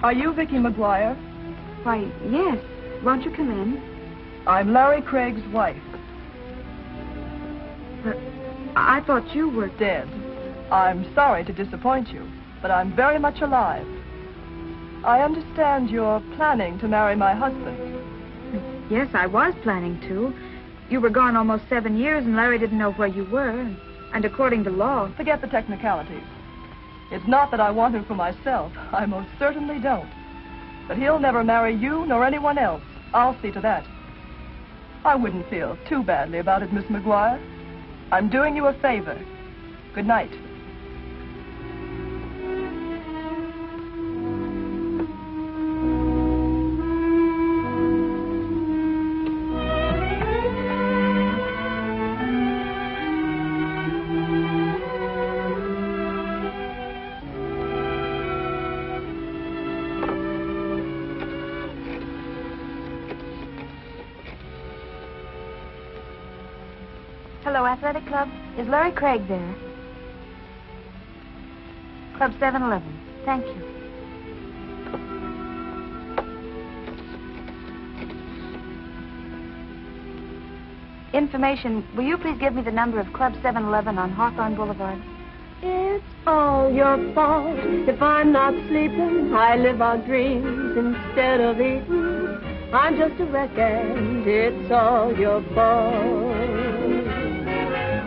Are you Vicky McGuire? Why, yes. Won't you come in? I'm Larry Craig's wife. But I thought you were... Dead. I'm sorry to disappoint you, but I'm very much alive. I understand you're planning to marry my husband. Yes, I was planning to. You were gone almost 7 years, and Larry didn't know where you were. And according to law... Forget the technicalities. It's not that I want him for myself. I most certainly don't. But he'll never marry you nor anyone else. I'll see to that. I wouldn't feel too badly about it, Miss McGuire. I'm doing you a favor. Good night. Hello, Athletic Club. Is Larry Craig there? Club 711. Thank you. Information. Will you please give me the number of Club 711 on Hawthorne Boulevard? It's all your fault if I'm not sleeping. I live on dreams instead of eating. I'm just a wreck and it's all your fault.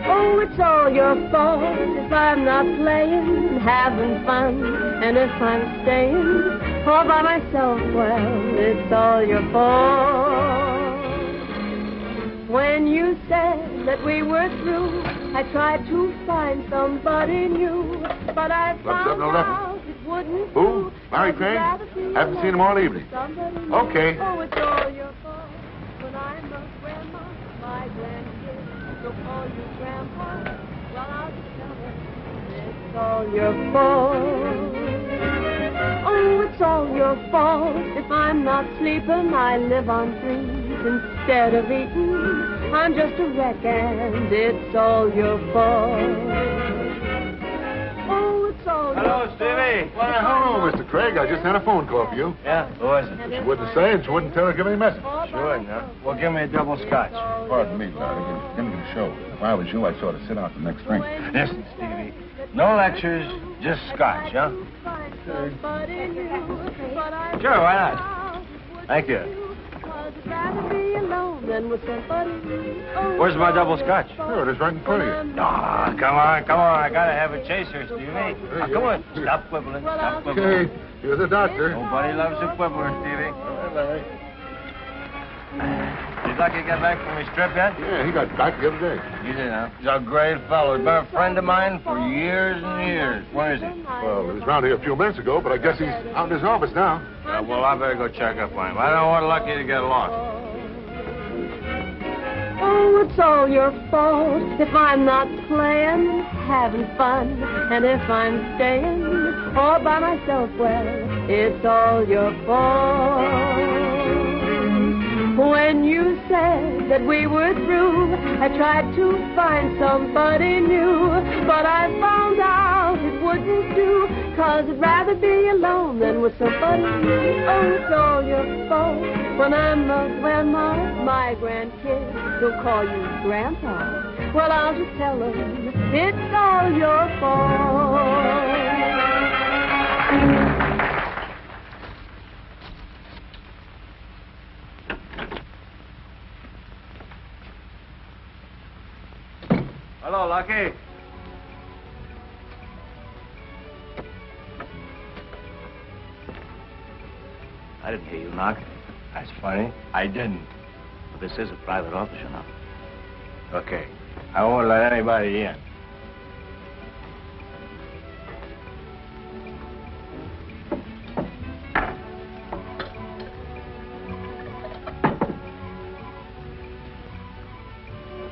Oh, it's all your fault if I'm not playing, having fun, and if I'm staying all by myself, well, it's all your fault. When you said that we were through, I tried to find somebody new, but I found out it wouldn't do. Who? Larry Craig? Haven't seen him all evening. Okay. Oh, it's all your fault when I'm a grandma, my grandkids will call you grandpa. Well, I'll just tell them it's all your fault. Oh, it's all your fault if I'm not sleeping. I live on dreams instead of eating. I'm just a wreck and it's all your fault. Oh, it's all Hello, your Stevie. Why, hello, Mr. Craig. I just had a phone call for you. Yeah, who is it? She wouldn't say and she wouldn't tell her to give any message. Sure, no. Well, give me a double scotch. Pardon me, Larry. Give me the show. If I was you, I'd sort of sit out the next drink. Listen, Stevie. No lectures, just scotch, huh? Sure, why not? Thank you. Where's my double scotch? Sure, it is right in front of you. Ah, come on. I gotta have a chaser, Stevie. Now, come on. Stop quibbling. Stop quibbling. Okay, you're the doctor. Nobody loves a quibbler, Stevie. All right, Larry. Did Lucky get back from his trip yet? Yeah, he got back the other day. You did, huh? He's a great fellow. He's been a friend of mine for years and years. Where is he? Well, he was around here a few minutes ago, but I guess he's out in his office now. Well, I better go check up on him. I don't want Lucky to get lost. Oh, it's all your fault if I'm not playing, having fun, and if I'm staying all by myself, well, it's all your fault. When you said that we were through, I tried to find somebody new, but I found out it wouldn't do, 'cause I'd rather be alone than with somebody new. Oh, it's all your fault when I'm a grandma, my grandkids will call you grandpa. Well, I'll just tell them it's all your fault. Hello, Lucky. I didn't hear you knock. That's funny. I didn't. But this is a private office, you know. Okay. I won't let anybody in.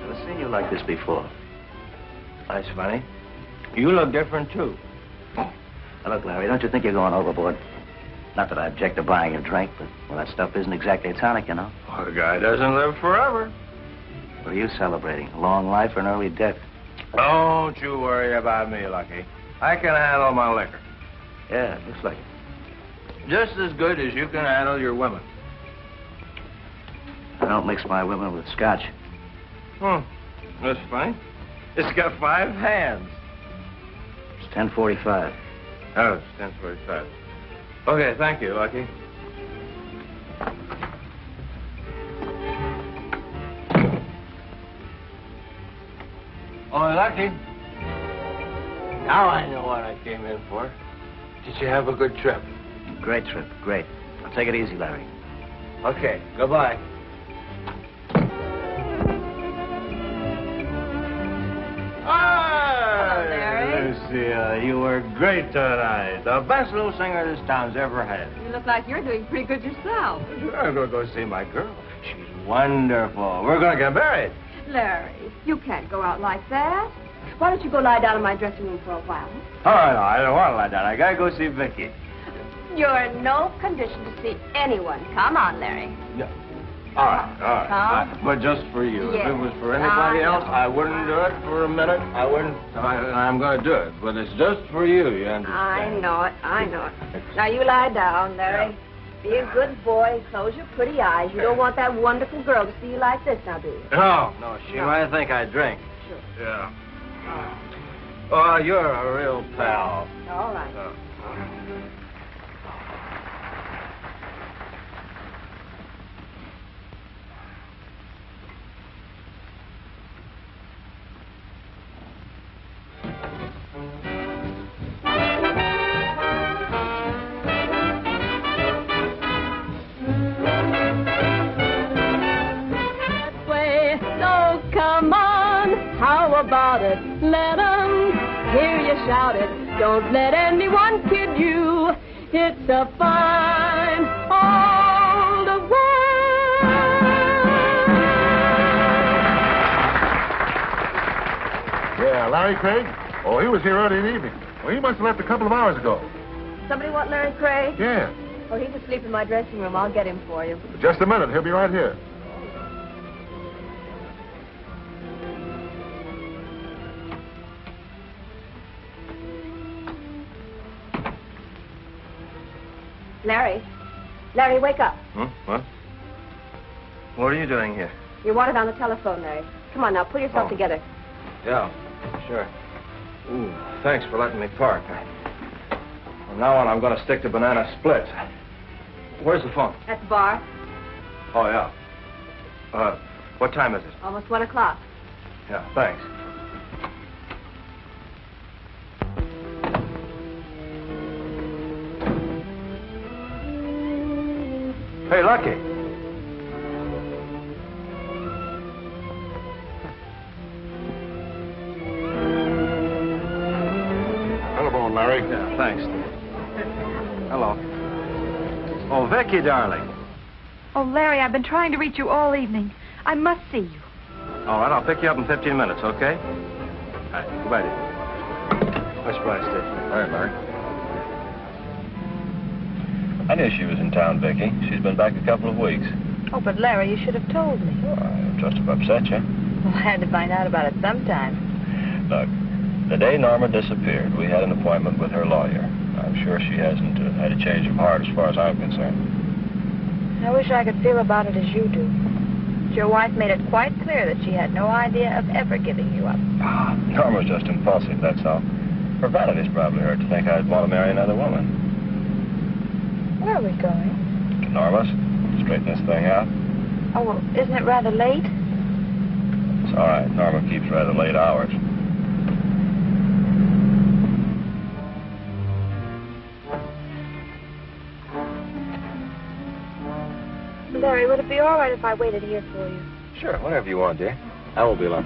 Never seen you like this before. That's funny. You look different, too. Now, look, Larry, don't you think you're going overboard? Not that I object to buying a drink, but, well, that stuff isn't exactly tonic, you know. Well, the guy doesn't live forever. What are you celebrating? A long life or an early death? Don't you worry about me, Lucky. I can handle my liquor. Yeah, it looks like it. Just as good as you can handle your women. I don't mix my women with scotch. That's funny. It's got 5 hands. It's 10:45. Oh, it's 10:45. Okay, thank you, Lucky. Oh, Lucky. Now I know what I came in for. Did you have a good trip? Great trip, great. Now take it easy, Larry. Okay, goodbye. Hello, Larry. Lucia, you were great tonight. The best little singer this town's ever had. You look like you're doing pretty good yourself. I'm going to go see my girl. She's wonderful. We're going to get married. Larry, you can't go out like that. Why don't you go lie down in my dressing room for a while? Oh, no, I don't want to lie down. I got to go see Vicky. You're in no condition to see anyone. Come on, Larry. Yeah. All right. Huh? But just for you. Yes. If it was for anybody I else, know. I wouldn't do it for a minute. I wouldn't. I'm going to do it. But it's just for you, you understand? I know it. Now, you lie down, Larry. Be a good boy. Close your pretty eyes. You don't want that wonderful girl to see you like this, now, do you? No, she might think I drink. Sure. Yeah. Oh, you're a real pal. All right. How about it? Let 'em hear you shout it. Don't let anyone kid you. It's a fine old world. Yeah, Larry Craig? Oh, he was here early in the evening. Well, he must have left a couple of hours ago. Somebody want Larry Craig? Yeah. Oh, he's asleep in my dressing room. I'll get him for you. Just a minute. He'll be right here. Larry, wake up. What? What are you doing here? You're wanted on the telephone, Larry. Come on now, pull yourself together. Yeah, sure. Ooh, thanks for letting me park. From now on, I'm going to stick to banana splits. Where's the phone? At the bar. Oh, yeah. What time is it? Almost 1 o'clock. Yeah, thanks. Hey, Lucky. Telephone, Larry. Yeah, thanks. Hello. Oh, Vicky, darling. Oh, Larry, I've been trying to reach you all evening. I must see you. All right, I'll pick you up in 15 minutes, okay? All right, goodbye, dear. West Bryce Station. All right, Larry. I knew she was in town, Vicky. She's been back a couple of weeks. Oh, but Larry, you should have told me. Oh, I don't trust have upset you. Well, I had to find out about it sometime. Look, the day Norma disappeared, we had an appointment with her lawyer. I'm sure she hasn't had a change of heart as far as I'm concerned. I wish I could feel about it as you do. Your wife made it quite clear that she had no idea of ever giving you up. Norma's just impulsive, that's all. Her vanity's probably hurt to think I'd want to marry another woman. Where are we going? Norma's, straighten this thing out. Oh, well, isn't it rather late? It's all right. Norma keeps rather late hours. Larry, would it be all right if I waited here for you? Sure, whatever you want, dear. I won't be long.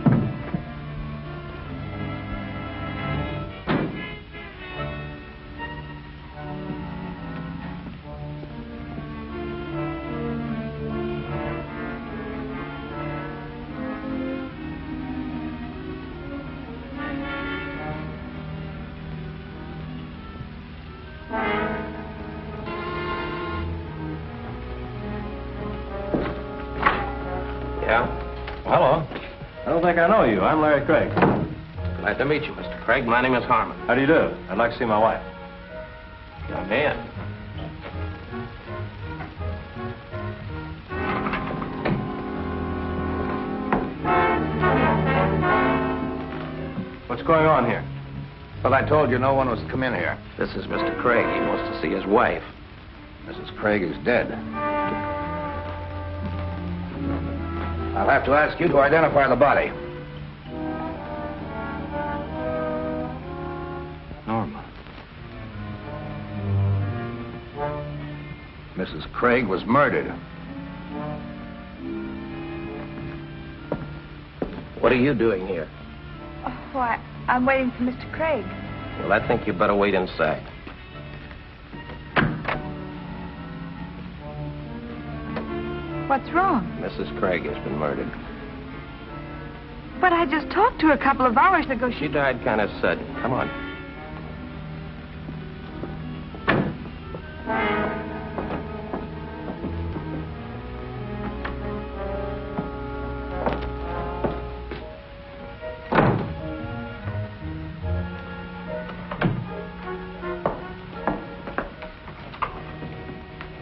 I know you. I'm Larry Craig. Glad to meet you, Mr. Craig. My name is Harmon. How do you do? I'd like to see my wife. Come in. going on here? Well, I told you no one was to come in here. This is Mr. Craig. He wants to see his wife. Mrs. Craig is dead. I'll have to ask you to identify the body. Norma. Mrs. Craig was murdered. What are you doing here? Oh, why, I'm waiting for Mr. Craig. Well, I think you better wait inside. What's wrong? Mrs. Craig has been murdered. But I just talked to her a couple of hours ago. She died kind of sudden. Come on.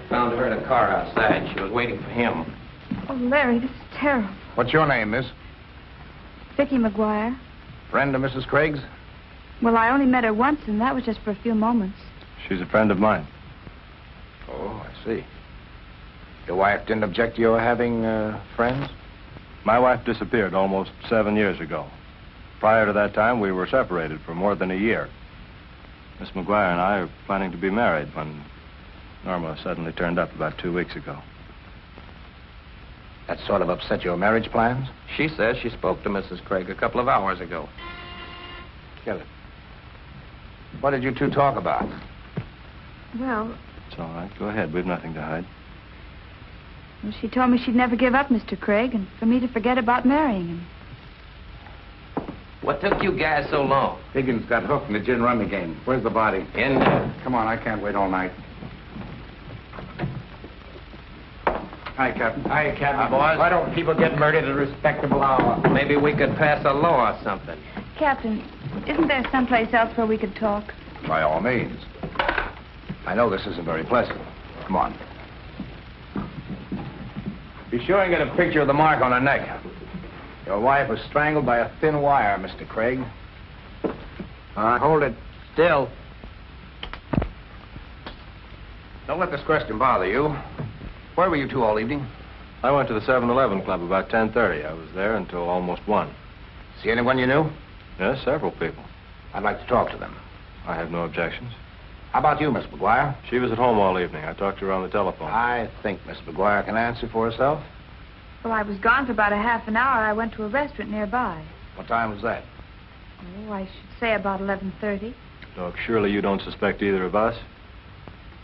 Found her in a car outside. She was waiting for him. Oh, Larry, this is terrible. What's your name, miss? Vicki McGuire. Friend of Mrs. Craig's? Well, I only met her once, and that was just for a few moments. She's a friend of mine. Oh, I see. Your wife didn't object to your having friends? My wife disappeared almost 7 years ago. Prior to that time, we were separated for more than a year. Miss McGuire and I are planning to be married when Norma suddenly turned up about 2 weeks ago. That sort of upset your marriage plans? She says she spoke to Mrs. Craig a couple of hours ago. Kill it. What did you two talk about? Well, It's all right. Go ahead. We've nothing to hide. she told me she'd never give up Mr. Craig and for me to forget about marrying him. What took you guys so long? Higgins got hooked in the gin rummy game. Where's the body? In Come on, I can't wait all night. Hi, Captain. Hi, Captain. Boys. Why don't people get murdered at a respectable hour? Maybe we could pass a law or something. Captain, isn't there someplace else where we could talk? By all means. I know this isn't very pleasant. Come on. Be sure and get a picture of the mark on her neck. Your wife was strangled by a thin wire, Mr. Craig. Hold it still. Don't let this question bother you. Where were you two all evening? I went to the 7-Eleven Club about 10:30. I was there until almost 1. See anyone you knew? Yes, several people. I'd like to talk to them. I have no objections. How about you, Miss McGuire? She was at home all evening. I talked to her on the telephone. I think Miss McGuire can answer for herself. Well, I was gone for about a half an hour. I went to a restaurant nearby. What time was that? Oh, I should say about 11:30. Doc, surely you don't suspect either of us?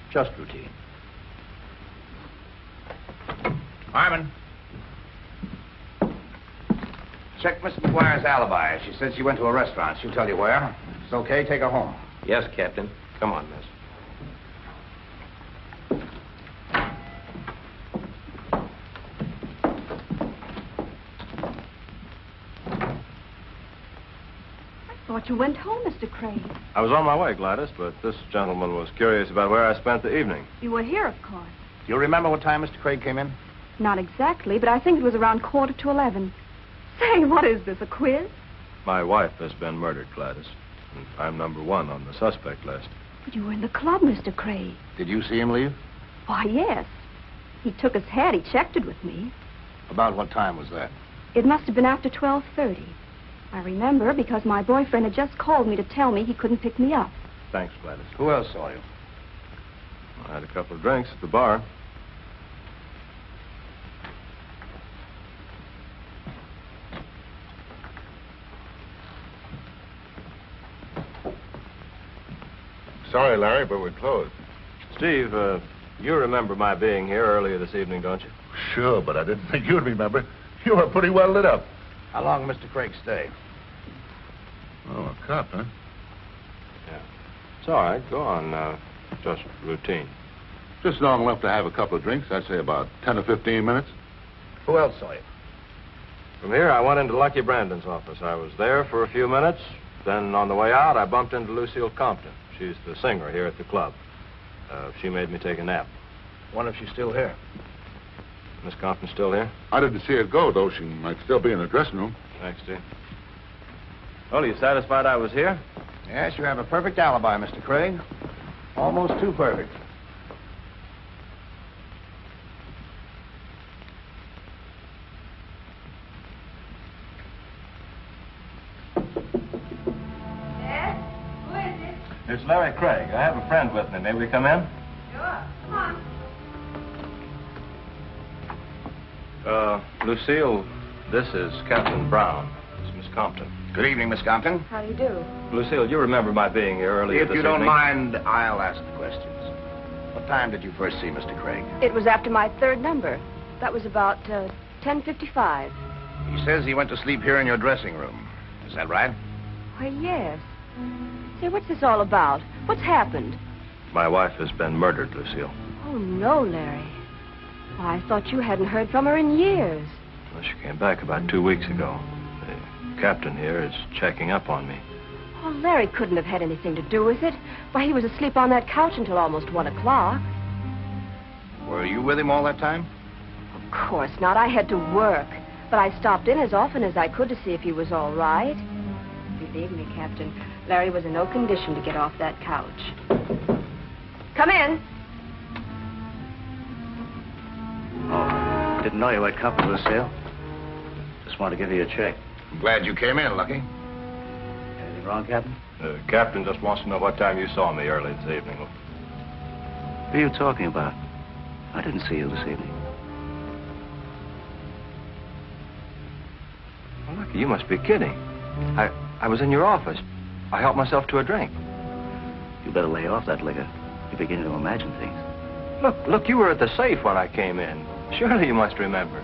Just routine. Harmon. Check Miss McGuire's alibi. She said she went to a restaurant. She'll tell you where. If it's okay, take her home. Yes, Captain. Come on, miss. I thought you went home, Mr. Craig. I was on my way, Gladys, but this gentleman was curious about where I spent the evening. You were here, of course. Do you remember what time Mr. Craig came in? Not exactly, but I think it was around 11:15. Say, what is this, a quiz? My wife has been murdered, Gladys. And I'm number 1 on the suspect list. But you were in the club, Mr. Craig. Did you see him leave? Why, yes. He took his hat. He checked it with me. About what time was that? It must have been after 12:30. I remember because my boyfriend had just called me to tell me he couldn't pick me up. Thanks, Gladys. Who else saw you? I had a couple of drinks at the bar. Sorry, Larry, but we're closed. Steve, you remember my being here earlier this evening, don't you? Sure, but I didn't think you'd remember. You were pretty well lit up. How long did Mr. Craig stay? Oh, a cop, huh? Yeah. It's all right. Go on. Just routine. Just long enough to have a couple of drinks. I'd say about 10 or 15 minutes. Who else saw you? From here, I went into Lucky Brandon's office. I was there for a few minutes. Then, on the way out, I bumped into Lucille Compton. She's the singer here at the club. She made me take a nap. Wonder if she's still here. Miss Compton still here? I didn't see her go, though. She might still be in the dressing room. Thanks, Steve. Well, are you satisfied I was here? Yes, you have a perfect alibi, Mr. Craig. Almost too perfect. It's Larry Craig. I have a friend with me. May we come in? Sure. Come on. Lucille, this is Captain Brown. It's Miss Compton. Good evening, Miss Compton. How do you do? Lucille, you remember my being here earlier If this you don't evening? mind, I'll ask the questions. What time did you first see Mr. Craig? It was after my third number. That was about 10:55. He says he went to sleep here in your dressing room. Is that right? Why, yes. Say, what's this all about? What's happened? My wife has been murdered, Lucille. Oh, no, Larry. Why, I thought you hadn't heard from her in years. Well, she came back about 2 weeks ago. The captain here is checking up on me. Oh, Larry couldn't have had anything to do with it. Why, he was asleep on that couch until almost 1 o'clock. Were you with him all that time? Of course not. I had to work. But I stopped in as often as I could to see if he was all right. Believe me, Captain, Larry was in no condition to get off that couch. Come in. Oh, didn't know you had company, Lucille. Just wanted to give you a check. I'm glad you came in, Lucky. Anything wrong, Captain? The captain just wants to know what time you saw me early this evening. What are you talking about? I didn't see you this evening. Well, Lucky, you must be kidding. I was in your office. I helped myself to a drink. You better lay off that liquor. You're beginning to imagine things. Look, you were at the safe when I came in. Surely you must remember.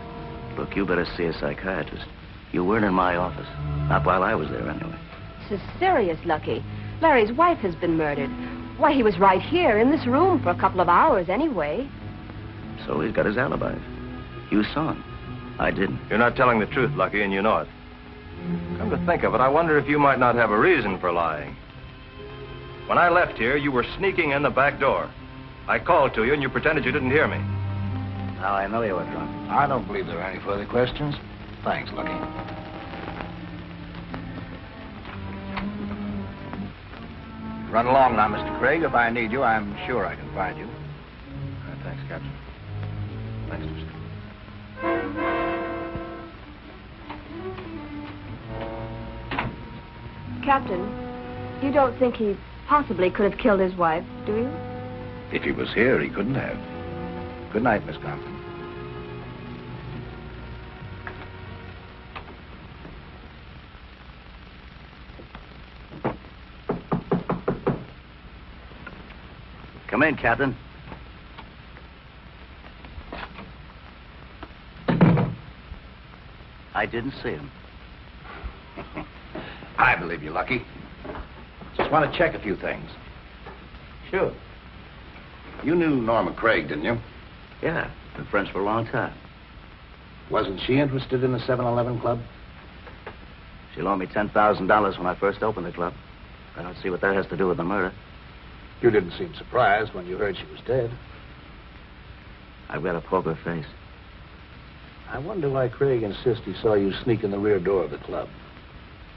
Look, you better see a psychiatrist. You weren't in my office. Not while I was there, anyway. This is serious, Lucky. Larry's wife has been murdered. Why, he was right here in this room for a couple of hours anyway. So he's got his alibis. You saw him. I didn't. You're not telling the truth, Lucky, and you know it. Come to think of it, I wonder if you might not have a reason for lying. When I left here, you were sneaking in the back door. I called to you, and you pretended you didn't hear me. Now I know you were drunk. I don't believe there are any further questions. Thanks, Lucky. Run along now, Mr. Craig. If I need you, I'm sure I can find you. Thanks, Captain. Thanks, Lucille. Captain, you don't think he possibly could have killed his wife, do you? If he was here, he couldn't have. Good night, Miss Compton. Come in, Captain. I didn't see him. I believe you, Lucky. Just want to check a few things. Sure. You knew Norma Craig, didn't you? Yeah, been friends for a long time. Wasn't she interested in the 7-Eleven club? She loaned me $10,000 when I first opened the club. I don't see what that has to do with the murder. You didn't seem surprised when you heard she was dead. I've got a poker face. I wonder why Craig insists he saw you sneak in the rear door of the club.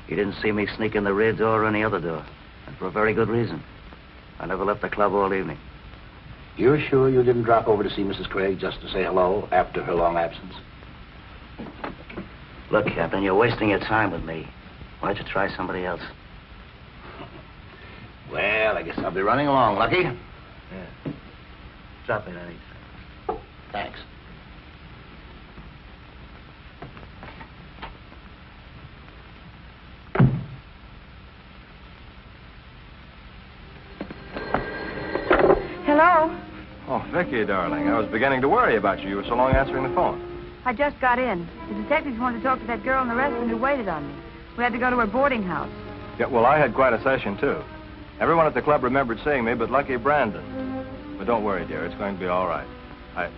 He didn't see me sneak in the rear door or any other door. And for a very good reason. I never left the club all evening. You're sure you didn't drop over to see Mrs. Craig just to say hello after her long absence? Look, Captain, you're wasting your time with me. Why don't you try somebody else? Well, I guess I'll be running along, Lucky. Yeah. Drop it anytime. Thanks. Hello? Oh, Vicky, darling, I was beginning to worry about you. You were so long answering the phone. I just got in. The detectives wanted to talk to that girl in the restaurant who waited on me. We had to go to her boarding house. Yeah, well, I had quite a session, too. Everyone at the club remembered seeing me, but Lucky Brandon. But don't worry, dear. It's going to be all right. I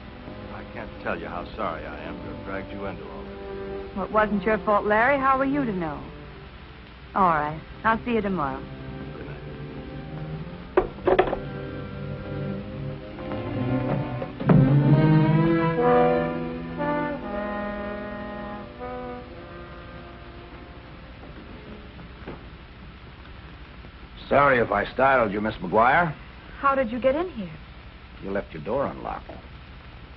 can't tell you how sorry I am to have dragged you into all this. Well, it wasn't your fault, Larry. How were you to know? All right. I'll see you tomorrow. Good night. Sorry if I startled you, Miss McGuire. How did you get in here? You left your door unlocked.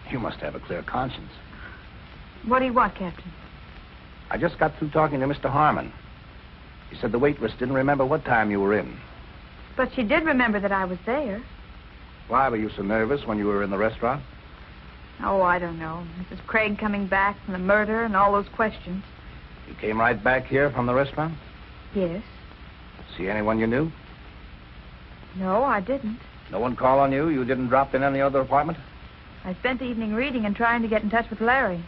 You must have a clear conscience. What do you want, Captain? I just got through talking to Mr. Harmon. He said the waitress didn't remember what time you were in. But she did remember that I was there. Why were you so nervous when you were in the restaurant? Oh, I don't know. Mrs. Craig coming back from the murder and all those questions. You came right back here from the restaurant? Yes. See anyone you knew? No, I didn't. No one called on you? You didn't drop in any other apartment? I spent the evening reading and trying to get in touch with Larry.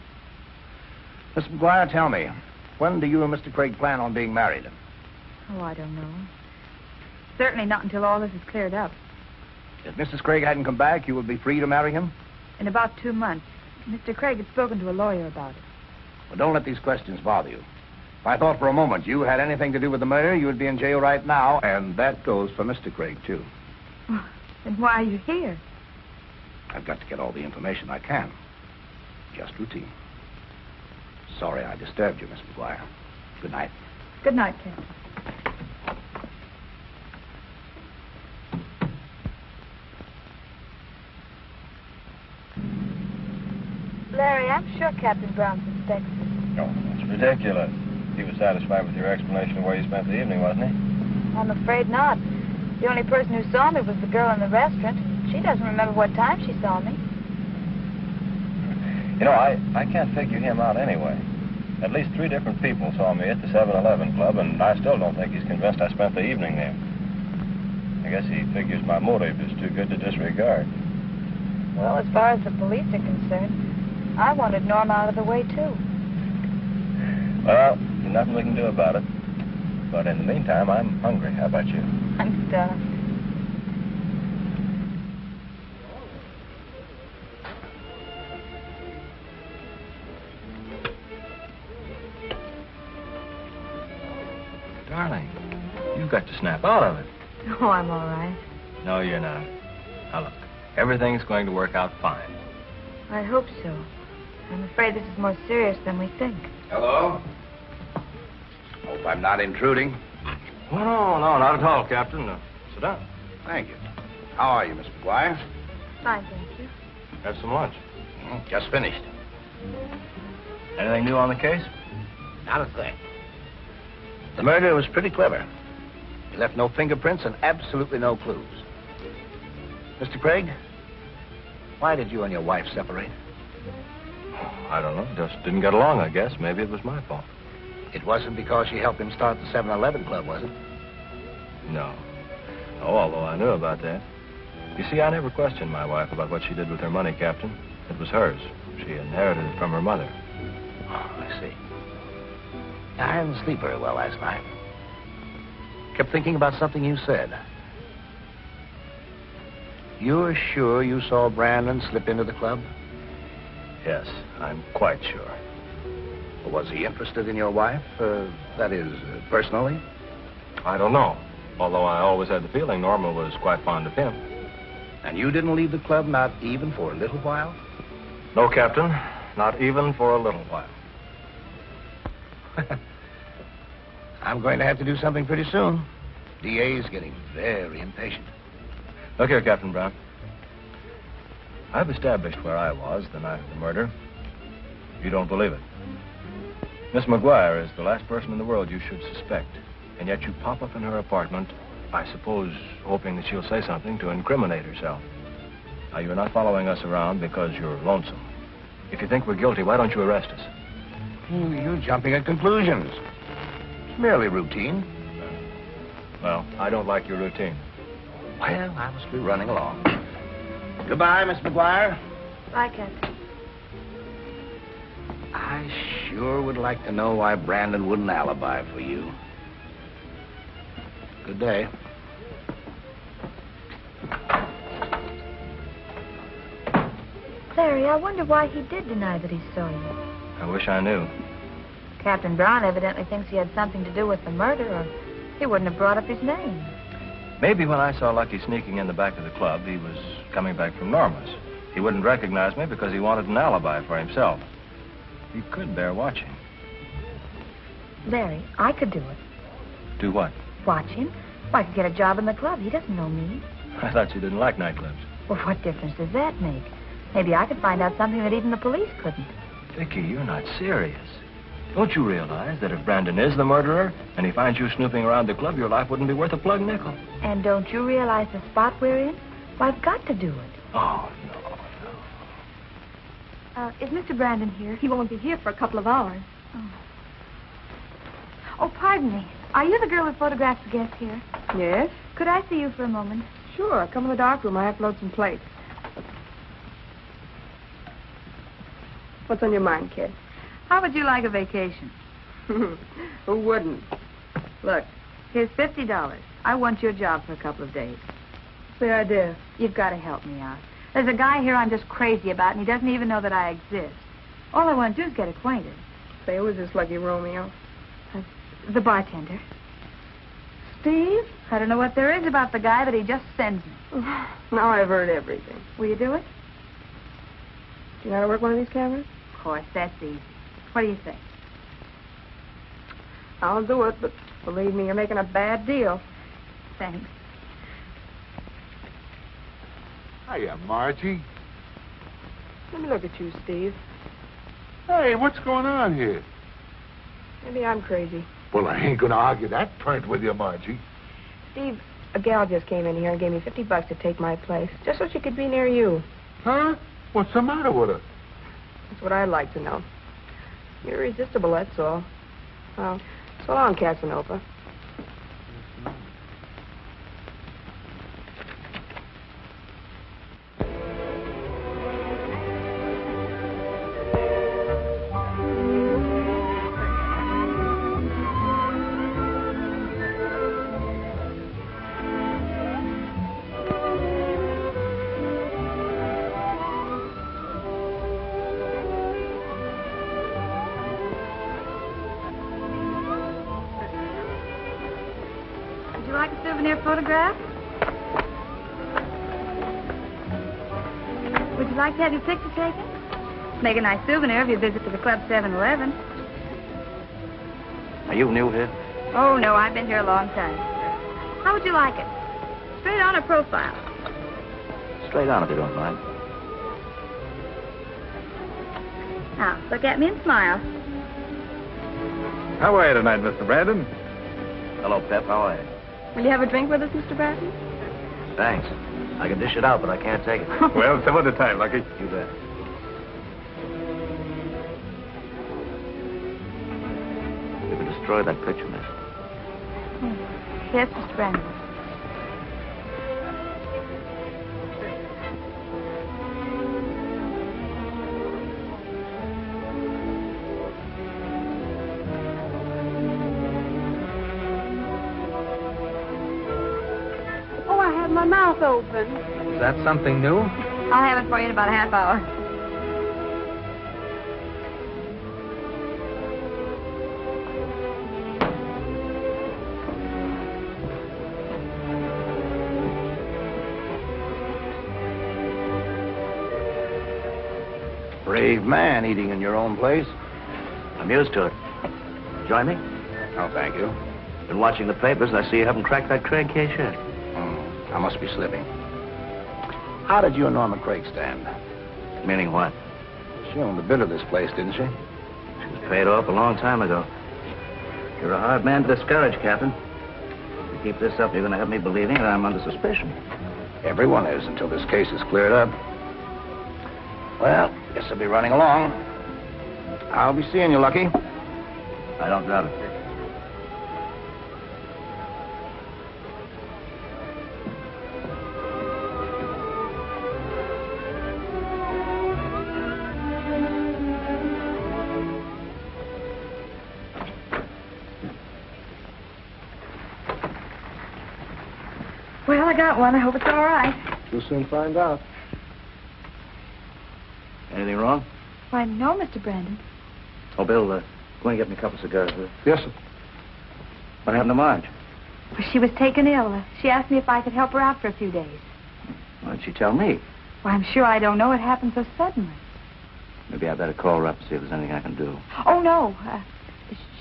Miss McGuire, tell me, when do you and Mr. Craig plan on being married? Oh, I don't know. Certainly not until all this is cleared up. If Mrs. Craig hadn't come back, you would be free to marry him? In about 2 months. Mr. Craig had spoken to a lawyer about it. Well, don't let these questions bother you. If I thought for a moment you had anything to do with the murder, you would be in jail right now, and that goes for Mr. Craig, too. Then why are you here? I've got to get all the information I can. Just routine. Sorry I disturbed you, Miss McGuire. Good night. Good night, Captain. Larry, I'm sure Captain Brown suspects us. No, it's ridiculous. He was satisfied with your explanation of where you spent the evening, wasn't he? I'm afraid not. The only person who saw me was the girl in the restaurant. She doesn't remember what time she saw me. You know, I can't figure him out anyway. At least 3 different people saw me at the 7-Eleven Club, and I still don't think he's convinced I spent the evening there. I guess he figures my motive is too good to disregard. Well, as far as the police are concerned, I wanted Norma out of the way, too. Well, there's nothing we can do about it. But in the meantime, I'm hungry. How about you? I'm stuffed. Darling, you've got to snap out of it. Oh, I'm all right. No, you're not. Now, look, everything's going to work out fine. I hope so. I'm afraid this is more serious than we think. Hello? Hope I'm not intruding. Oh, no, not at all, Captain. Sit down. Thank you. How are you, Miss McGuire? Fine, thank you. Have some lunch. Just finished. Anything new on the case? Not a thing. The murder was pretty clever. He left no fingerprints and absolutely no clues. Mr. Craig, why did you and your wife separate? I don't know. Just didn't get along, I guess. Maybe it was my fault. It wasn't because she helped him start the 7-Eleven Club, was it? No. Oh, although I knew about that. You see, I never questioned my wife about what she did with her money, Captain. It was hers. She inherited it from her mother. Oh, I see. I didn't sleep very well last night. Kept thinking about something you said. You're sure you saw Brandon slip into the club? Yes, I'm quite sure. Was he interested in your wife? That is, personally? I don't know. Although I always had the feeling Norma was quite fond of him. And you didn't leave the club, not even for a little while? No, Captain. Not even for a little while. I'm going to have to do something pretty soon. DA's getting very impatient. Look here, Captain Brown. I've established where I was the night of the murder. You don't believe it. Miss McGuire is the last person in the world you should suspect. And yet you pop up in her apartment, I suppose hoping that she'll say something to incriminate herself. Now, you're not following us around because you're lonesome. If you think we're guilty, why don't you arrest us? You're jumping at conclusions. It's merely routine. Well, I don't like your routine. Well, I must be running along. Goodbye, Miss McGuire. Bye, Captain. I sure would like to know why Brandon wouldn't alibi for you. Good day. Larry, I wonder why he did deny that he saw you. I wish I knew. Captain Brown evidently thinks he had something to do with the murder, or he wouldn't have brought up his name. Maybe when I saw Lucky sneaking in the back of the club, he was coming back from Norma's. He wouldn't recognize me because he wanted an alibi for himself. He could bear watching. Larry, I could do it. Do what? Watch him. Well, I could get a job in the club. He doesn't know me. I thought you didn't like nightclubs. Well, what difference does that make? Maybe I could find out something that even the police couldn't. Vicky, you're not serious. Don't you realize that if Brandon is the murderer and he finds you snooping around the club, your life wouldn't be worth a plug nickel? And don't you realize the spot we're in? Well, I've got to do it. Oh, no. Is Mr. Brandon here? He won't be here for a couple of hours. Oh, pardon me. Are you the girl who photographs the guests here? Yes? Could I see you for a moment? Sure. Come in the dark room. I have to load some plates. What's on your mind, kid? How would you like a vacation? Who wouldn't? Look, here's $50. I want your job for a couple of days. What's the idea? You've got to help me out. There's a guy here I'm just crazy about, and he doesn't even know that I exist. All I want to do is get acquainted. Say, who is this lucky Romeo? The bartender. Steve? I don't know what there is about the guy, but he just sends me. Now I've heard everything. Will you do it? Do you know how to work one of these cameras? Of course, that's easy. What do you think? I'll do it, but believe me, you're making a bad deal. Thanks. Hiya, Margie. Let me look at you, Steve. Hey, what's going on here? Maybe I'm crazy. Well, I ain't gonna argue that point with you, Margie. Steve, a gal just came in here and gave me $50 to take my place, just so she could be near you. Huh? What's the matter with her? That's what I'd like to know. You're irresistible, that's all. Well, so long, Casanova. Would you like a souvenir photograph? Would you like to have your picture taken? Make a nice souvenir if you visit to the Club 7-Eleven. Are you new here? Oh, no, I've been here a long time. How would you like it? Straight on or profile? Straight on, if you don't mind. Now, look at me and smile. How are you tonight, Mr. Brandon? Hello, Pep. How are you? Will you have a drink with us, Mr. Bratton? Thanks. I can dish it out, but I can't take it. Well, some other time, Lucky. You bet. You can destroy that picture, miss. Yes, Mr. Brandon. Oh, I had my mouth open. Is that something new? I'll have it for you in about a half hour. Brave man, eating in your own place. I'm used to it. Join me? Oh, thank you. Been watching the papers, and I see you haven't cracked that Craig case yet. I must be slipping. How did you and Norma Craig stand? Meaning what? She owned the bit of this place, didn't she? She was paid off a long time ago. You're a hard man to discourage, Captain. If you keep this up, you're going to have me believing that I'm under suspicion. Everyone is until this case is cleared up. Well, guess I'll be running along. I'll be seeing you, Lucky. I don't doubt it. Well, I got one. I hope it's all right. You'll soon find out. Anything wrong? Why, no, Mr. Brandon. Oh, Bill, go and get me a couple of cigars, will you? Yes, sir. What happened to Marge? Well, she was taken ill. She asked me if I could help her out for a few days. Why didn't she tell me? Well, I'm sure I don't know. It happened so suddenly. Maybe I better call her up and see if there's anything I can do. Oh, no.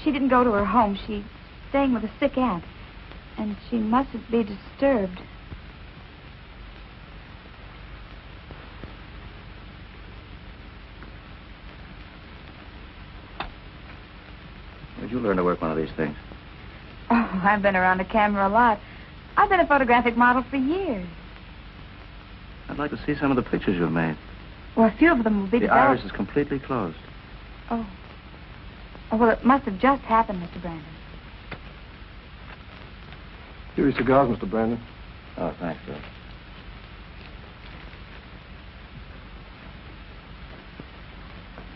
She didn't go to her home. She's staying with a sick aunt. And she mustn't be disturbed. Where'd you learn to work one of these things? Oh, I've been around a camera a lot. I've been a photographic model for years. I'd like to see some of the pictures you've made. Well, a few of them will be The developed. iris is completely closed. Oh. Oh, well, it must have just happened, Mr. Brandon. Here are your cigars, Mr. Brandon. Oh, thanks, Bill.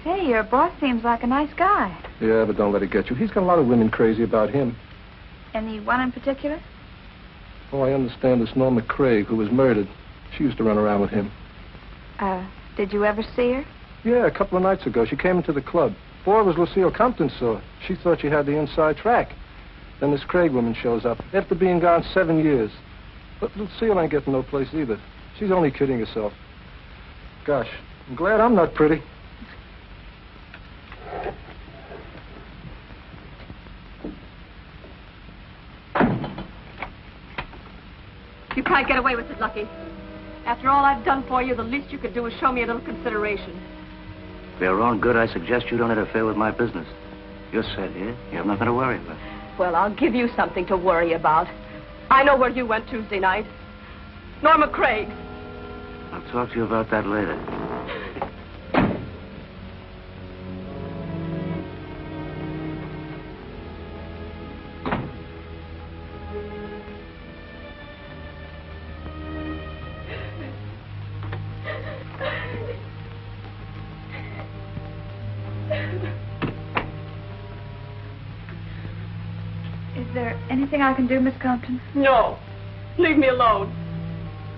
Say, your boss seems like a nice guy. Yeah, but don't let it get you. He's got a lot of women crazy about him. Any one in particular? Oh, I understand this Norma Craig, who was murdered. She used to run around with him. Did you ever see her? Yeah, a couple of nights ago. She came into the club. Before it was Lucille Compton saw her. She thought she had the inside track. Then this Craig woman shows up, after being gone 7 years. But Lucille ain't getting no place either. She's only kidding herself. Gosh, I'm glad I'm not pretty. You can't get away with it, Lucky. After all I've done for you, the least you could do is show me a little consideration. For your own good, I suggest you don't interfere with my business. You're set here. You have nothing to worry about. Well, I'll give you something to worry about. I know where you went Tuesday night. Norma Craig. I'll talk to you about that later. Is there anything I can do, Miss Compton? No. Leave me alone.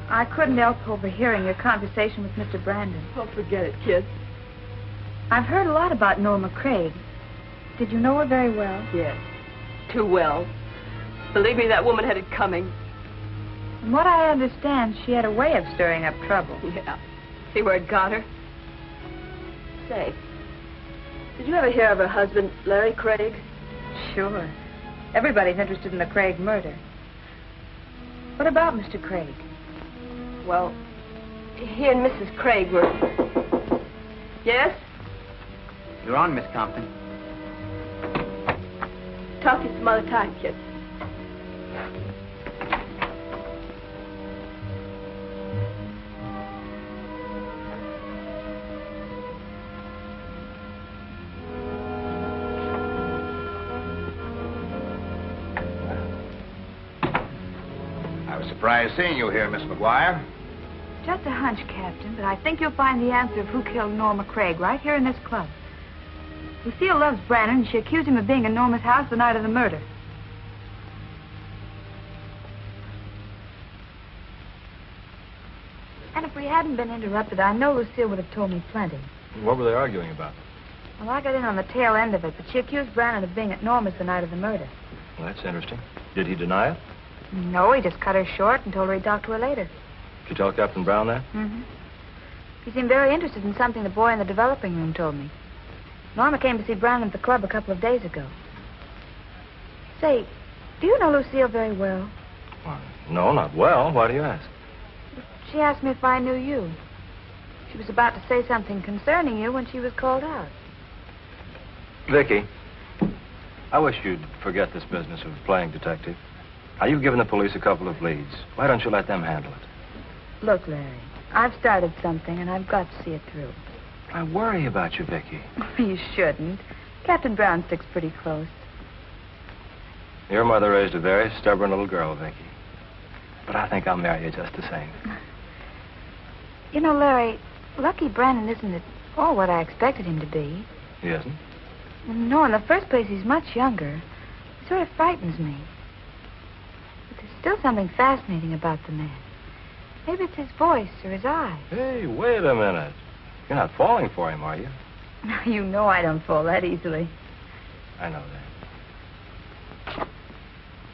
I couldn't help overhearing your conversation with Mr. Brandon. Oh, forget it, kid. I've heard a lot about Norma Craig. Did you know her very well? Yes. Too well. Believe me, that woman had it coming. From what I understand, she had a way of stirring up trouble. Yeah. See where it got her? Say, did you ever hear of her husband, Larry Craig? Sure. Everybody's interested in the Craig murder. What about Mr. Craig? Well, he and Mrs. Craig were... Yes? You're on, Miss Compton. Talk to you some other time, kid. I was surprised seeing you here, Miss McGuire. Just a hunch, Captain, but I think you'll find the answer of who killed Norma Craig right here in this club. Lucille loves Brandon, and she accused him of being in Norma's house the night of the murder. And if we hadn't been interrupted, I know Lucille would have told me plenty. What were they arguing about? Well, I got in on the tail end of it, but she accused Brandon of being at Norma's the night of the murder. Well, that's interesting. Did he deny it? No, he just cut her short and told her he'd talk to her later. Did you tell Captain Brown that? Mm-hmm. He seemed very interested in something the boy in the developing room told me. Norma came to see Brandon at the club a couple of days ago. Say, do you know Lucille very well? Well, no, not well. Why do you ask? She asked me if I knew you. She was about to say something concerning you when she was called out. Vicky, I wish you'd forget this business of playing detective. Now, you've given the police a couple of leads. Why don't you let them handle it? Look, Larry, I've started something, and I've got to see it through. I worry about you, Vicky. You shouldn't. Captain Brown sticks pretty close. Your mother raised a very stubborn little girl, Vicky. But I think I'll marry you just the same. You know, Larry, Lucky Brandon isn't at all what I expected him to be. He isn't? No, in the first place, he's much younger. He sort of frightens me. But there's still something fascinating about the man. Maybe it's his voice or his eyes. Hey, wait a minute. You're not falling for him, are you? You know I don't fall that easily. I know that.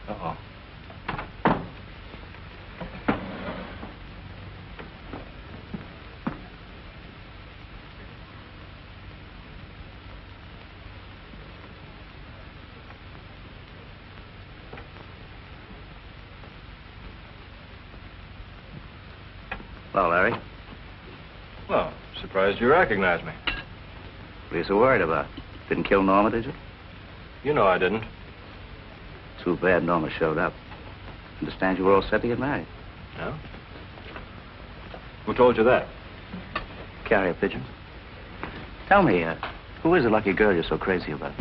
Uh-oh. Hello, Larry. Well, surprised you recognized me. What are you so worried about? Didn't kill Norma, did you? You know I didn't. Too bad Norma showed up. Understand you were all set to get married. No? Who told you that? Carrier pigeons. Tell me, who is the lucky girl you're so crazy about?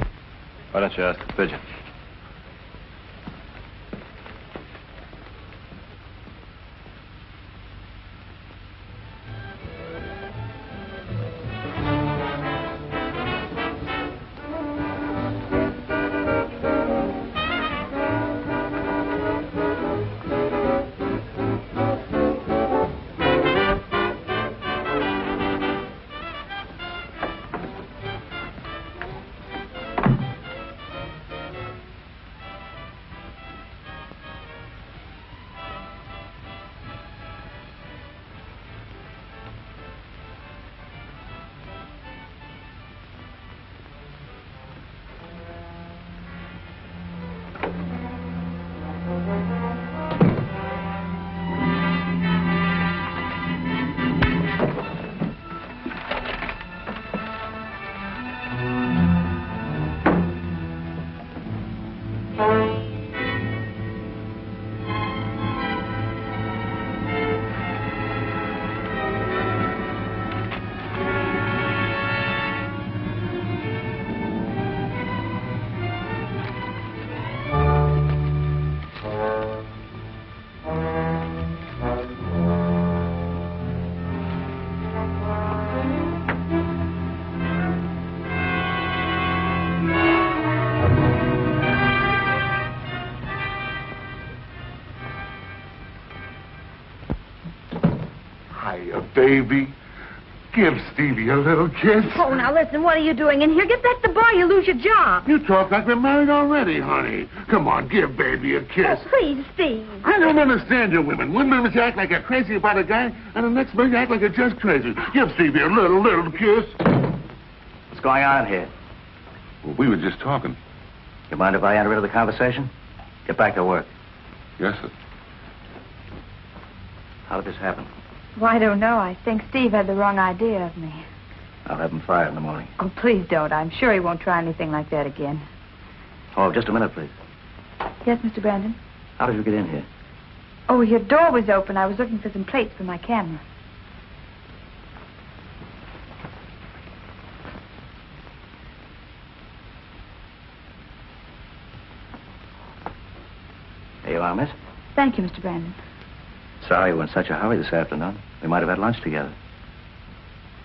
Why don't you ask the pigeon? Baby, give Stevie a little kiss. Oh, now listen, what are you doing in here? Get back to the bar, you lose your job. You talk like we're married already, honey. Come on, give baby a kiss. Oh, please, Steve. I don't understand you women. One minute you act like you're crazy about a guy, and the next minute you act like you're just crazy. Give Stevie a little kiss. What's going on here? Well, we were just talking. You mind if I enter into the conversation? Get back to work. Yes, sir. How did this happen? Well, I don't know. I think Steve had the wrong idea of me. I'll have him fired in the morning. Oh, please don't. I'm sure he won't try anything like that again. Oh, just a minute, please. Yes, Mr. Brandon? How did you get in here? Oh, your door was open. I was looking for some plates for my camera. Here you are, miss. Thank you, Mr. Brandon. Sorry you were in such a hurry this afternoon. We might have had lunch together.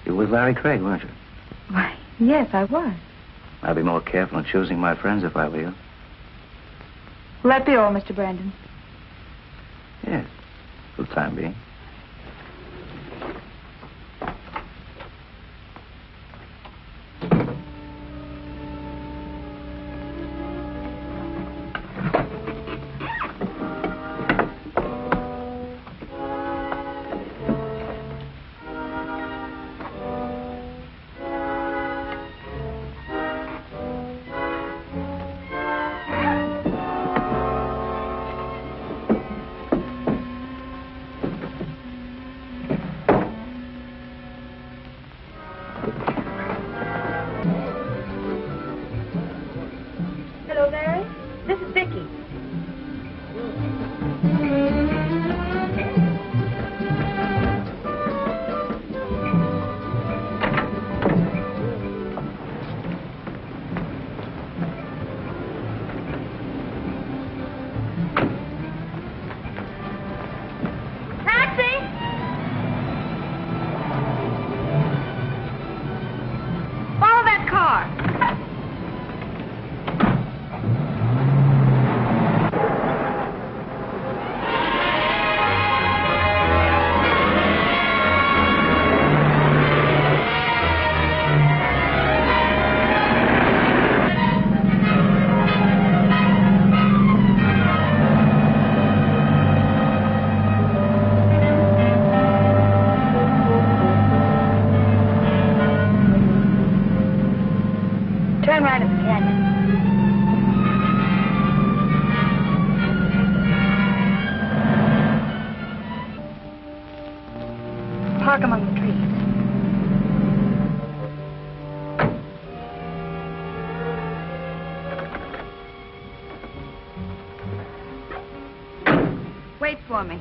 You were with Larry Craig, weren't you? Why, yes, I was. I'd be more careful in choosing my friends if I were you. Will that be all, Mr. Brandon? Yes, for the time being. Hello, Larry. This is Vicky. Taxi! Follow that car. Turn right at the canyon. park among the trees. Wait for me.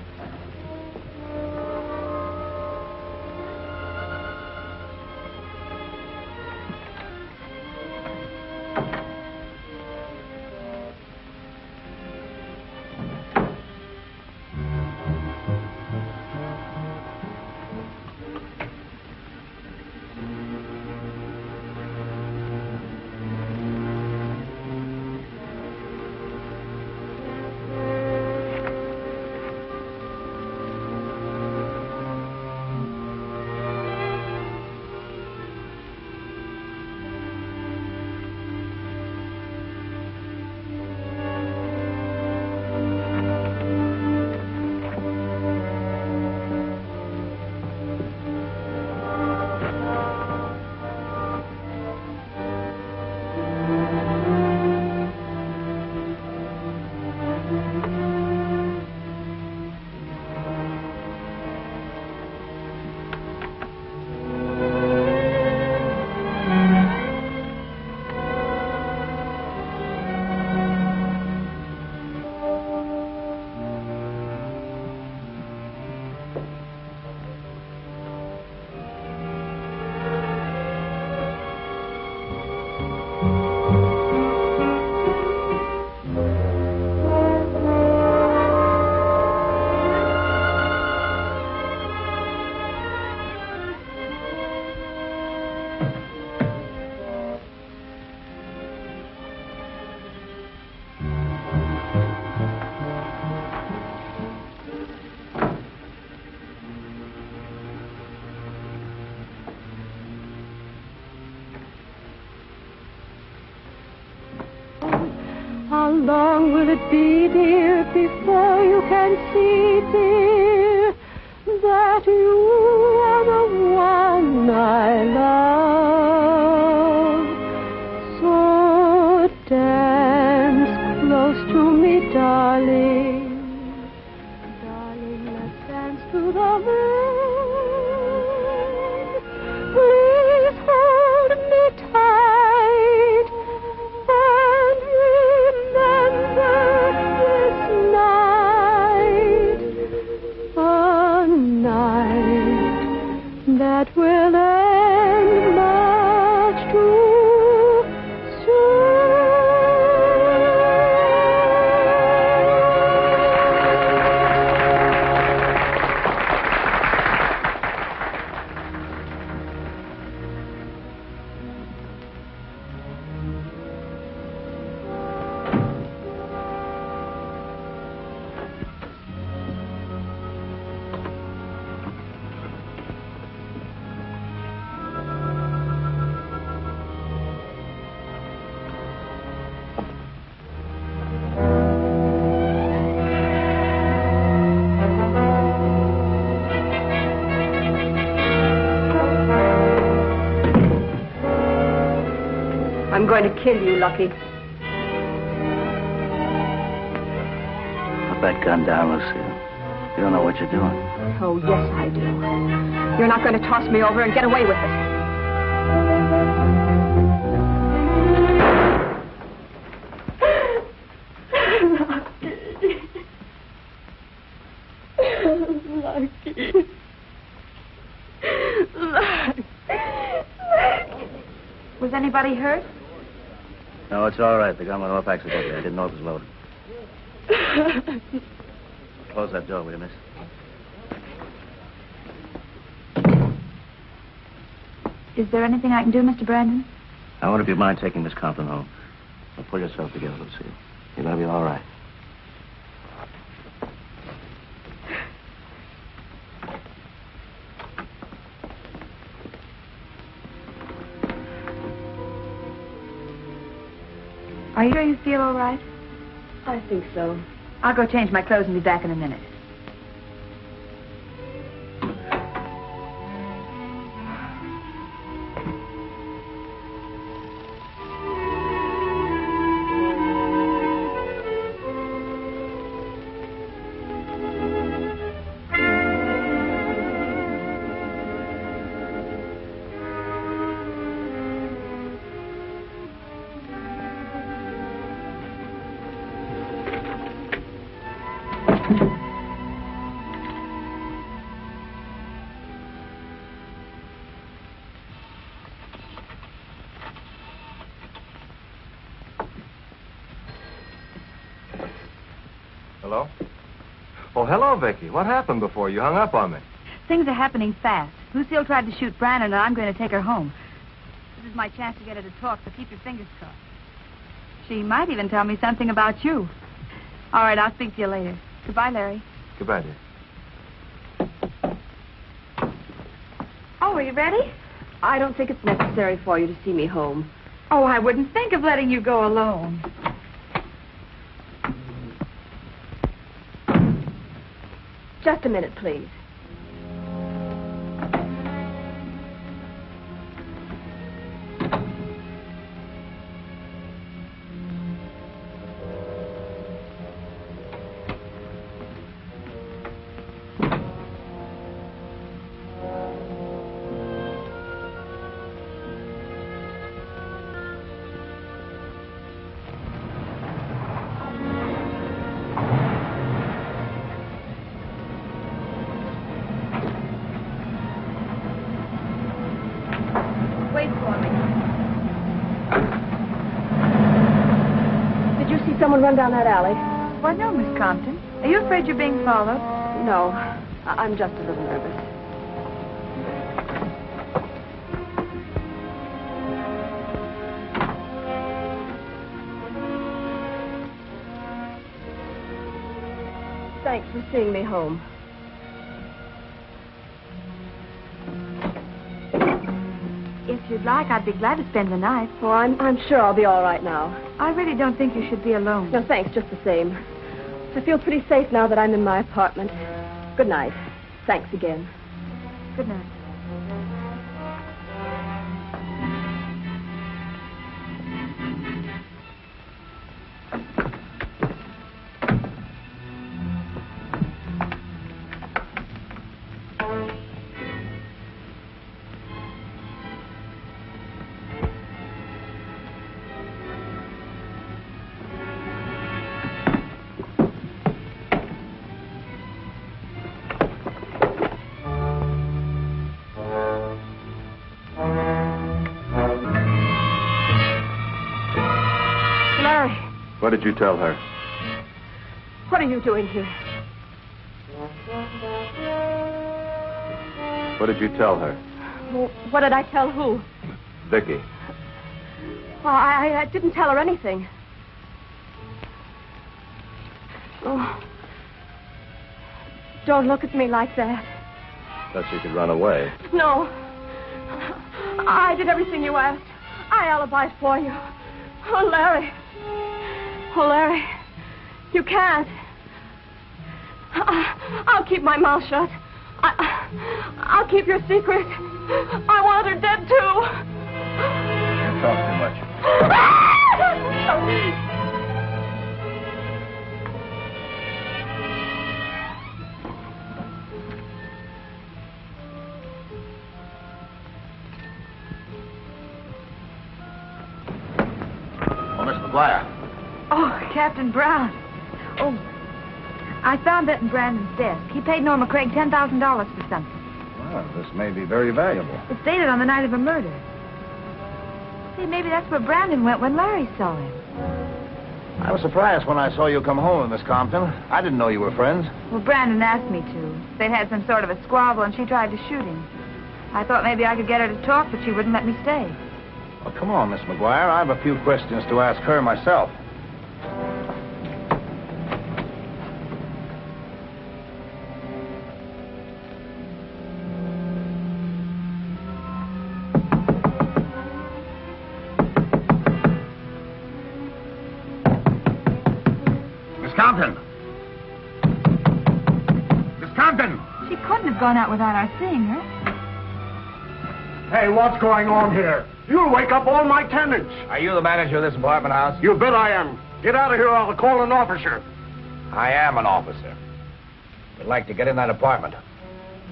How long will it be, dear, before you can see, dear, that you are the one I love? So dance close to me, darling. Darling, let's dance to the moon. Please hold me tight. And remember this night, a night that will end much too I'm going to kill you, Lucky. Put that gun down, Lucille. You don't know what you're doing. Oh, yes, I do. You're not going to toss me over and get away with it. Was anybody hurt? No, it's all right. The gun went off accidentally. I didn't know it was loaded. Close that door, will you, miss? Is there anything I can do, Mr. Brandon? I wonder if you mind taking Miss Compton home. Now pull yourself together, Lucille. You're going to be all right. Are you sure you feel all right? I think so. I'll go change my clothes and be back in a minute. Hello? Oh, hello, Vicky. What happened before you hung up on me? Things are happening fast. Lucille tried to shoot Brandon, and I'm going to take her home. This is my chance to get her to talk, so keep your fingers crossed. She might even tell me something about you. All right, I'll speak to you later. Goodbye, Larry. Goodbye, dear. Oh, are you ready? I don't think it's necessary for you to see me home. Oh, I wouldn't think of letting you go alone. Just a minute, please. Wait for me. Did you see someone run down that alley? Why, no, Miss Compton. Are you afraid you're being followed? No. I'm just a little nervous. Thanks for seeing me home. If you'd like, I'd be glad to spend the night. Oh, I'm sure I'll be all right now. I really don't think you should be alone. No, thanks, just the same. I feel pretty safe now that I'm in my apartment. Good night. Thanks again. Good night. Larry, What did you tell her? what are you doing here? What did you tell her? Well, what did I tell who? Vicky. Well, I didn't tell her anything. Oh. Don't look at me like that. Thought she could run away. No. I did everything you asked. I alibied for you. Oh, Larry. Oh, Larry. You can't. I'll keep my mouth shut. I'll keep your secret. I want her dead, too. You talk too much. Oh, Miss McGuire. Oh, Captain Brown. Oh, I found that in Brandon's desk. He paid Norma Craig $10,000 for something. Well, this may be very valuable. It's dated on the night of a murder. See, maybe that's where Brandon went when Larry saw him. I was surprised when I saw you come home, Miss Compton. I didn't know you were friends. Well, Brandon asked me to. They'd had some sort of a squabble, and she tried to shoot him. I thought maybe I could get her to talk, but she wouldn't let me stay. Well, come on, Miss McGuire. I have a few questions to ask her myself. Miss Compton! Miss Compton! She couldn't have gone out without our seeing her. Hey, what's going on here? You'll wake up all my tenants. Are you the manager of this apartment house? You bet I am. Get out of here or I'll call an officer. I am an officer. Would like to get in that apartment.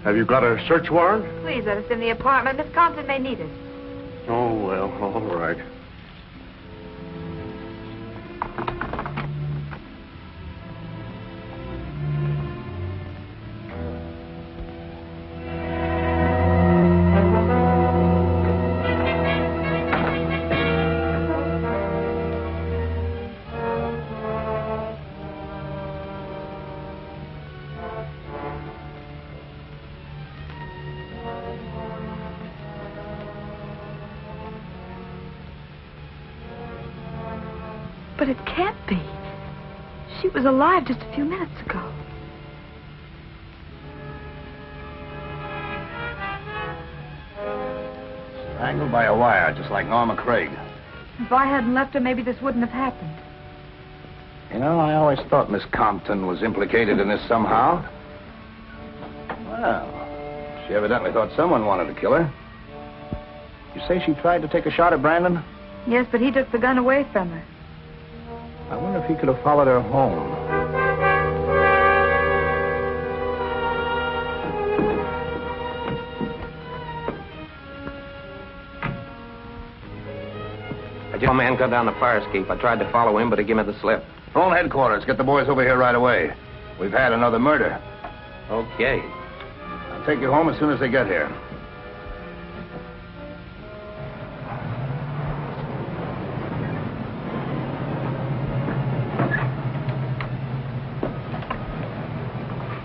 Have you got a search warrant? Please let us in the apartment. Miss Compton may need us. Oh, well, all right. But it can't be. She was alive just a few minutes ago. Strangled by a wire, just like Norma Craig. If I hadn't left her, maybe this wouldn't have happened. You know, I always thought Miss Compton was implicated in this somehow. Well, she evidently thought someone wanted to kill her. You say she tried to take a shot at Brandon? Yes, but he took the gun away from her. I wonder if he could have followed her home. A man got down the fire escape. I tried to follow him, but he gave me the slip. Phone headquarters. Get the boys over here right away. We've had another murder. Okay. I'll take you home as soon as they get here.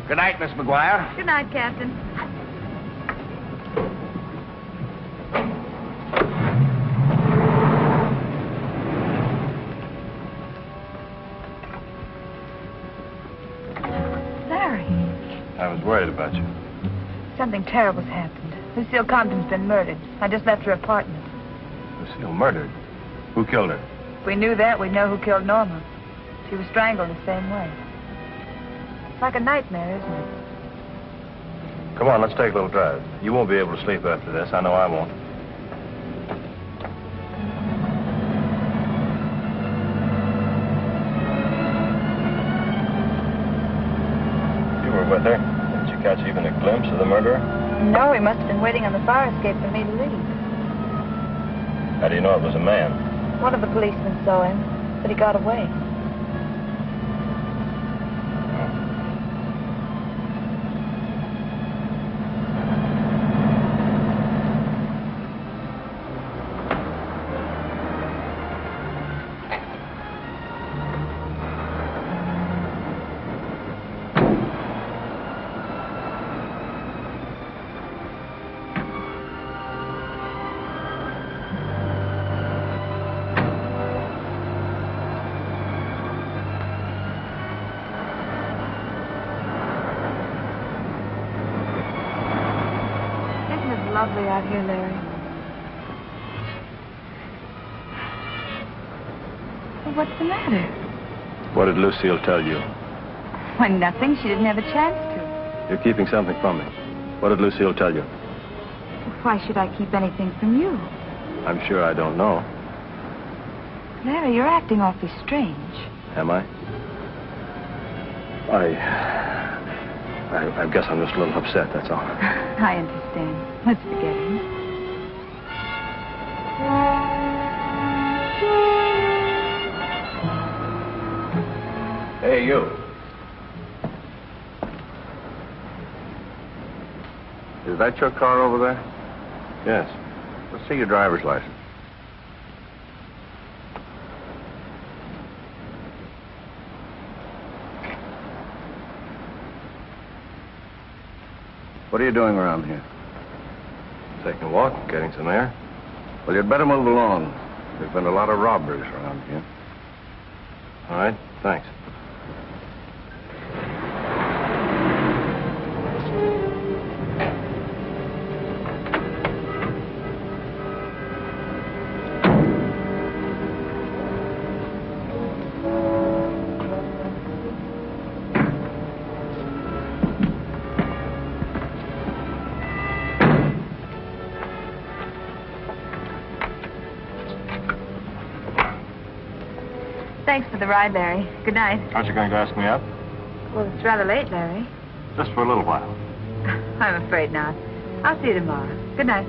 Good night, Miss McGuire. Good night, Captain. I was worried about you. Something terrible's happened. Lucille Compton's been murdered. I just left her apartment. Lucille murdered? Who killed her? If we knew that, we'd know who killed Norma. She was strangled the same way. It's like a nightmare, isn't it? Come on, let's take a little drive. You won't be able to sleep after this. I know I won't. With her? Didn't you catch even a glimpse of the murderer? No, he must have been waiting on the fire escape for me to leave. How do you know it was a man? One of the policemen saw him, but he got away. Lovely out here, Larry. Well, what's the matter? What did Lucille tell you? Why, nothing. She didn't have a chance to. You're keeping something from me. What did Lucille tell you? Why should I keep anything from you? I'm sure I don't know. Larry, you're acting awfully strange. Am I? I guess I'm just a little upset, that's all. I understand. Let's forget him. Hey, you. Is that your car over there? Yes. Let's see your driver's license. What are you doing around here? Taking a walk, getting some air. Well, you'd better move along. There's been a lot of robberies around here. All right, thanks. Thanks for the ride, Larry. Good night. Aren't you going to ask me out? Well, it's rather late, Larry. Just for a little while. I'm afraid not. I'll see you tomorrow. Good night.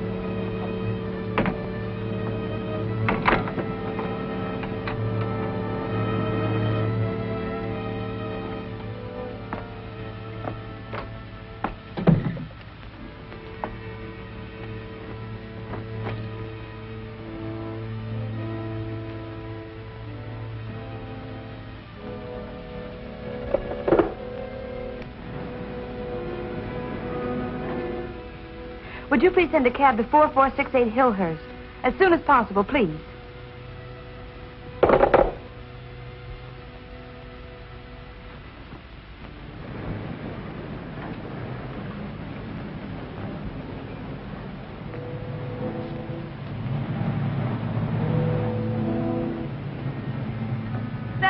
Would you please send a cab to 4468 Hillhurst? As soon as possible, please.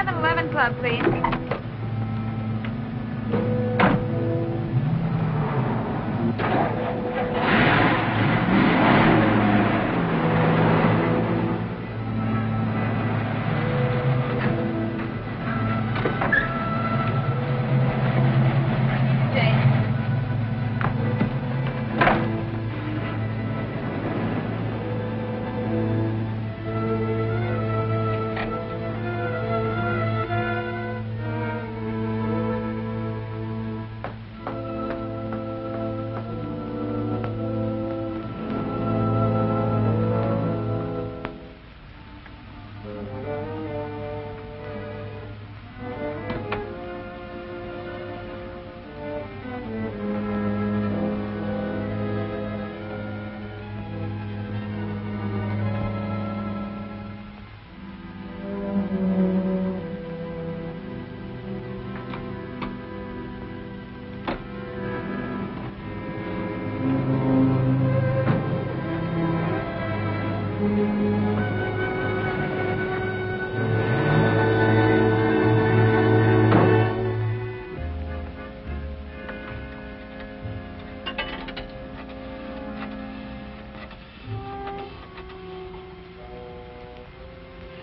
7-Eleven Club, please.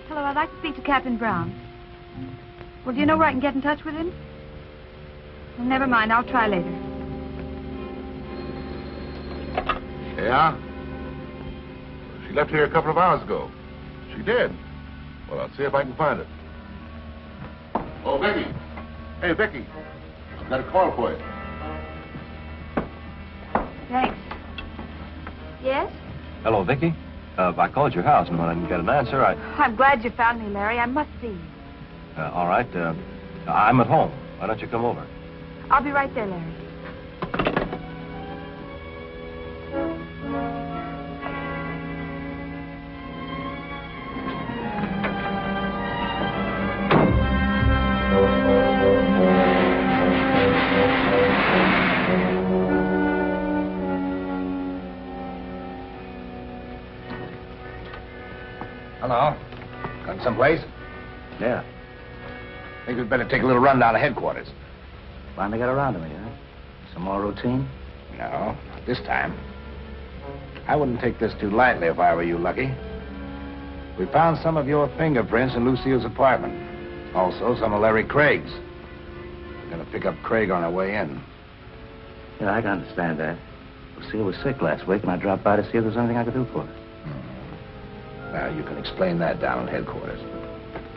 Hello, I'd like to speak to Captain Brown. Well, do you know where I can get in touch with him? Well, never mind, I'll try later. Yeah? She left here a couple of hours ago. She did. Well, I'll see if I can find her. Oh, Vicky. Hey, Vicky. I've got a call for you. Thanks. Yes? Hello, Vicky. I called your house, and when I didn't get an answer, I'm glad you found me, Larry. I must see you. all right. I'm at home. Why don't you come over? I'll be right there, Larry. Hello. Going someplace? Yeah. Think we'd better take a little run down to headquarters. Finally got around to me, huh? Some more routine? No, not this time. I wouldn't take this too lightly if I were you, Lucky. We found some of your fingerprints in Lucille's apartment. Also, some of Larry Craig's. We're going to pick up Craig on our way in. Yeah, I can understand that. Lucille was sick last week, and I dropped by to see if there's anything I could do for her. Now, you can explain that down at headquarters.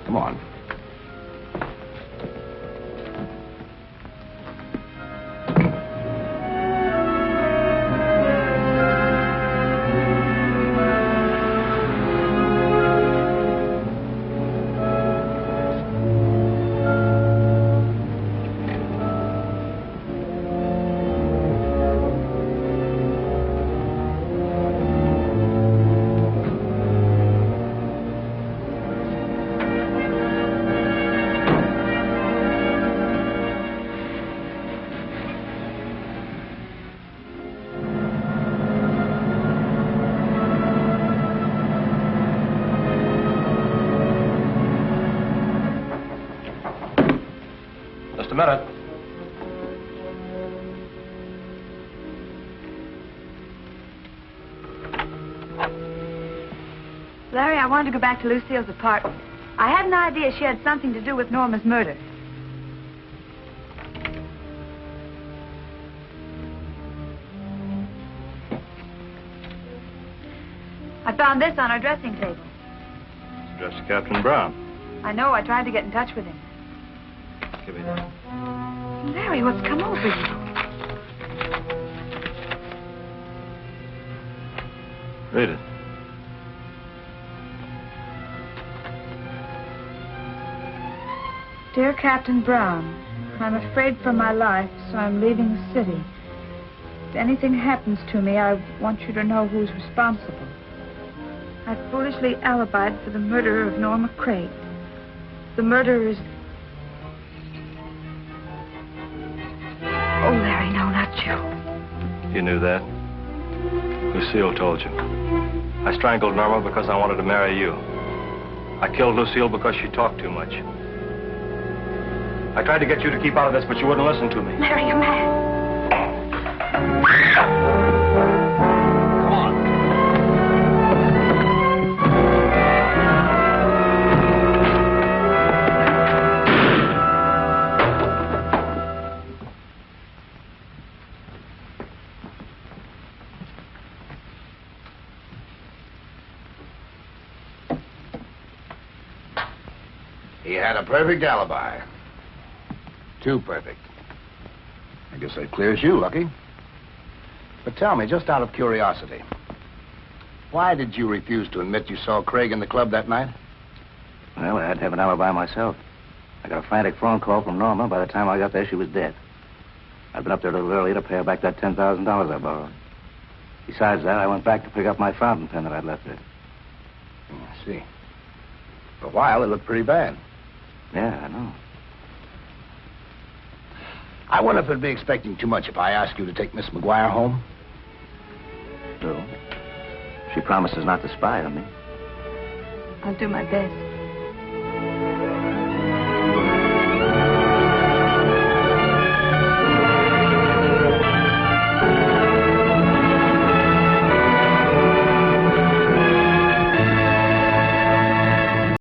Come on. Just a minute. Larry, I wanted to go back to Lucille's apartment. I had an idea she had something to do with Norma's murder. I found this on her dressing table. It's addressed to Captain Brown. I know. I tried to get in touch with him. Give me that. Larry, what's come over you? Read it. Dear Captain Brown, I'm afraid for my life, so I'm leaving the city. If anything happens to me, I want you to know who's responsible. I foolishly alibied for the murder of Norma Craig. The murderer is... Oh, Larry, no, not you. You knew that? Lucille told you. I strangled Norma because I wanted to marry you. I killed Lucille because she talked too much. I tried to get you to keep out of this, but you wouldn't listen to me. Larry, you're mad. Come on. He had a perfect alibi. Too perfect. I guess that clears you, Lucky. But tell me, just out of curiosity, why did you refuse to admit you saw Craig in the club that night? Well, I had to have an alibi myself. I got a frantic phone call from Norma. By the time I got there, she was dead. I'd been up there a little earlier to pay her back that $10,000 I borrowed. Besides that, I went back to pick up my fountain pen that I'd left there. I see. For a while, it looked pretty bad. Yeah, I know. I wonder if it'd be expecting too much if I asked you to take Miss McGuire home? No. She promises not to spy on me. I'll do my best.